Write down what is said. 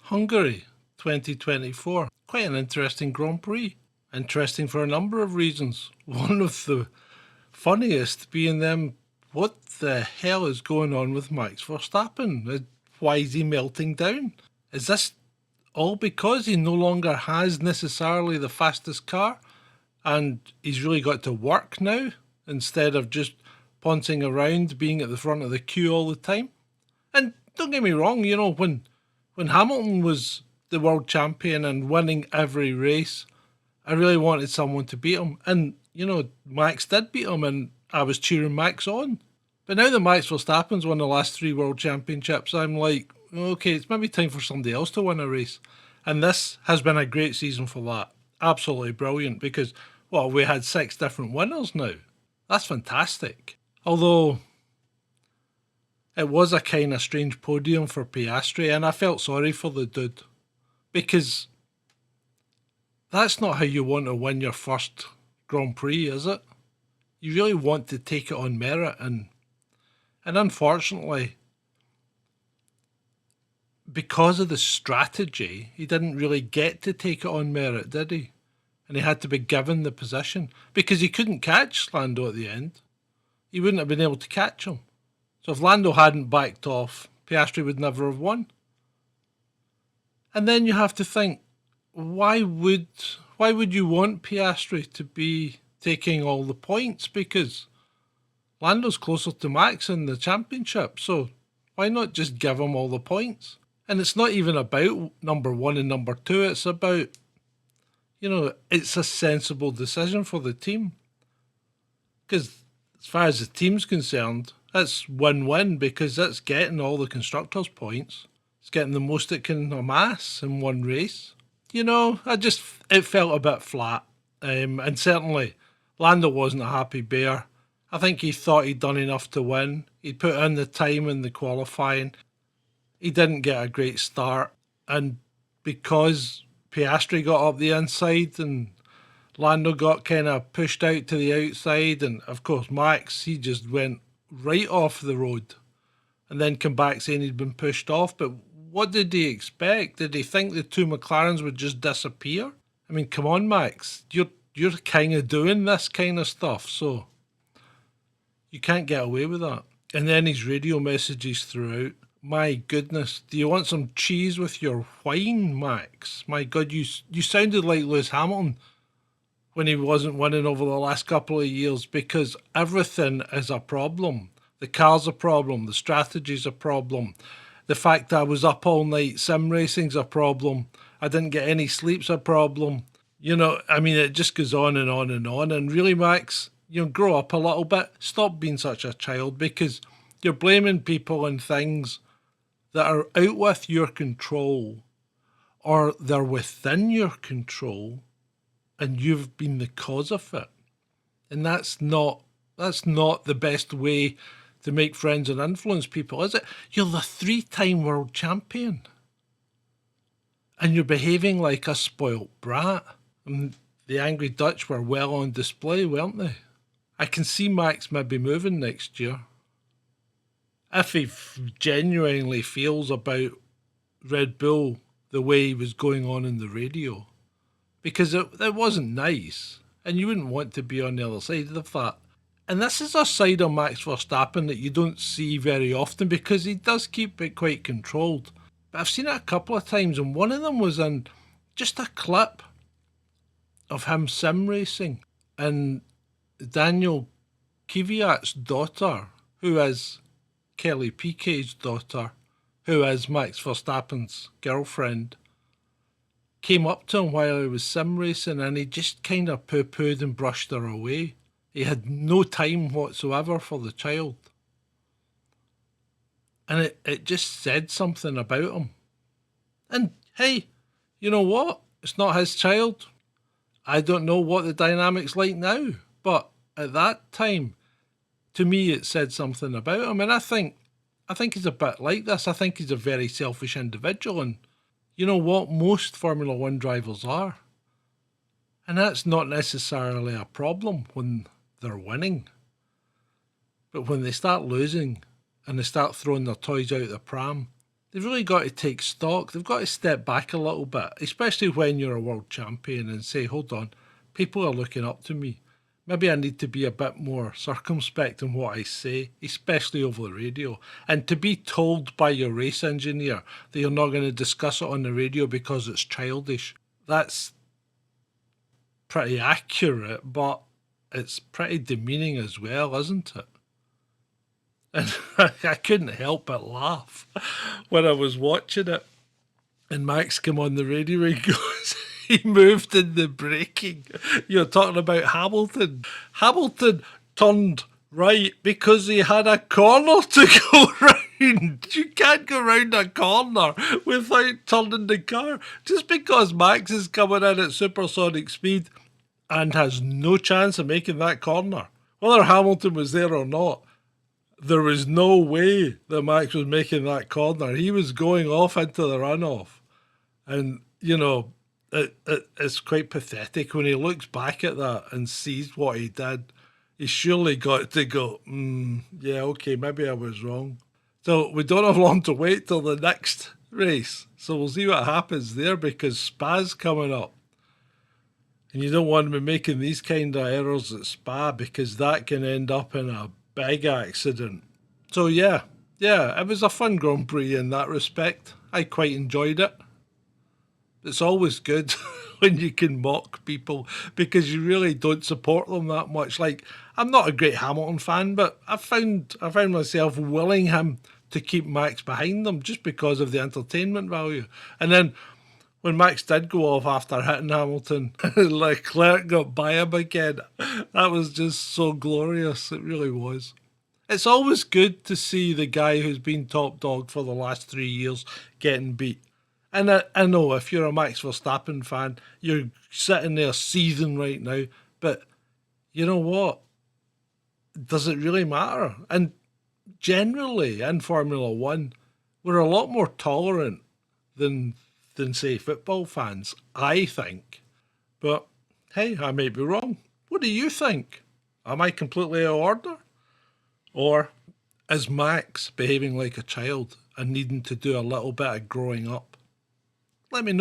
Hungary 2024. Quite an interesting Grand Prix. Interesting for a number of reasons. One of the funniest being them, what the hell is going on with Max Verstappen? Why is he melting down? Is this all because he no longer has necessarily the fastest car and he's really got to work now instead of just pouncing around being at the front of the queue all the time? And don't get me wrong, when Hamilton was the world champion and winning every race, I really wanted someone to beat him. And, Max did beat him and I was cheering Max on. But now that Max Verstappen's won the last three world championships, I'm like, okay, it's maybe time for somebody else to win a race. And this has been a great season for that. Absolutely brilliant because, well, we had 6 different winners now. That's fantastic. Although it was a kind of strange podium for Piastri, and I felt sorry for the dude because that's not how you want to win your first Grand Prix, is it? You really want to take it on merit, and unfortunately, because of the strategy, he didn't really get to take it on merit, did he? And he had to be given the position because he couldn't catch Lando at the end. He wouldn't have been able to catch him. So if Lando hadn't backed off, Piastri would never have won. And then you have to think, why would you want Piastri to be taking all the points? Because Lando's closer to Max in the championship, so why not just give him all the points? And it's not even about number 1 and number 2, it's about, it's a sensible decision for the team. Because as far as the team's concerned, it's win-win because it's getting all the constructors' points. It's getting the most it can amass in one race. It felt a bit flat. And certainly, Lando wasn't a happy bear. I think he thought he'd done enough to win. He'd put in the time in the qualifying. He didn't get a great start. And because Piastri got up the inside and Lando got kind of pushed out to the outside, and of course Max, he just went right off the road and then come back saying he'd been pushed off. But what did he expect? Did he think the two McLarens would just disappear? I mean, come on, Max. You're kind of doing this kind of stuff, so you can't get away with that. And then his radio messages throughout. My goodness, do you want some cheese with your wine, Max? My God, you sounded like Lewis Hamilton when he wasn't winning over the last couple of years because everything is a problem. The car's a problem, the strategy's a problem. The fact I was up all night sim racing's a problem. I didn't get any sleep's a problem. It just goes on and on and on. And really, Max, grow up a little bit. Stop being such a child because you're blaming people and things that are out with your control or they're within your control and you've been the cause of it. And that's not the best way to make friends and influence people, is it? You're the 3-time world champion. And you're behaving like a spoilt brat. And the angry Dutch were well on display, weren't they? I can see Max maybe moving next year. If he genuinely feels about Red Bull the way he was going on in the radio. Because it wasn't nice. And you wouldn't want to be on the other side of that. And this is a side of Max Verstappen that you don't see very often because he does keep it quite controlled. But I've seen it a couple of times, and one of them was in just a clip of him sim racing. And Daniel Kvyat's daughter, who is Kelly Piquet's daughter, who is Max Verstappen's girlfriend, came up to him while he was sim racing and he just kind of poo-pooed and brushed her away. He had no time whatsoever for the child. And it just said something about him. And hey, you know what? It's not his child. I don't know what the dynamic's like now. But at that time, to me, it said something about him. And I think he's a bit like this. I think he's a very selfish individual. And you know what? Most Formula One drivers are. And that's not necessarily a problem when they're winning. But when they start losing and they start throwing their toys out the pram, They've really got to take stock. They've got to step back a little bit, especially when you're a world champion, and say, hold on, people are looking up to me. Maybe I need to be a bit more circumspect in what I say, especially over the radio. And to be told by your race engineer that you're not going to discuss it on the radio because it's childish, that's pretty accurate, but it's pretty demeaning as well, isn't it? And I couldn't help but laugh when I was watching it. And Max came on the radio and he goes, he moved in the braking. You're talking about Hamilton. Hamilton turned right because he had a corner to go round. You can't go round a corner without turning the car. Just because Max is coming in at supersonic speed and has no chance of making that corner, whether Hamilton was there or not, there was no way that Max was making that corner. He was going off into the runoff. And, it's quite pathetic when he looks back at that and sees what he did. He surely got to go, yeah, okay, maybe I was wrong. So we don't have long to wait till the next race. So we'll see what happens there because Spa's coming up. And you don't want to be making these kind of errors at Spa because that can end up in a big accident. So yeah, it was a fun Grand Prix in that respect. I quite enjoyed it. It's always good when you can mock people because you really don't support them that much. Like, I'm not a great Hamilton fan, but I found myself willing him to keep Max behind them just because of the entertainment value. And then when Max did go off after hitting Hamilton, Leclerc got by him again. That was just so glorious. It really was. It's always good to see the guy who's been top dog for the last 3 years getting beat. And I know if you're a Max Verstappen fan, you're sitting there seething right now. But you know what? Does it really matter? And generally in Formula One, we're a lot more tolerant than say football fans, I think. But hey, I may be wrong. What do you think? Am I completely out of order? Or is Max behaving like a child and needing to do a little bit of growing up? Let me know.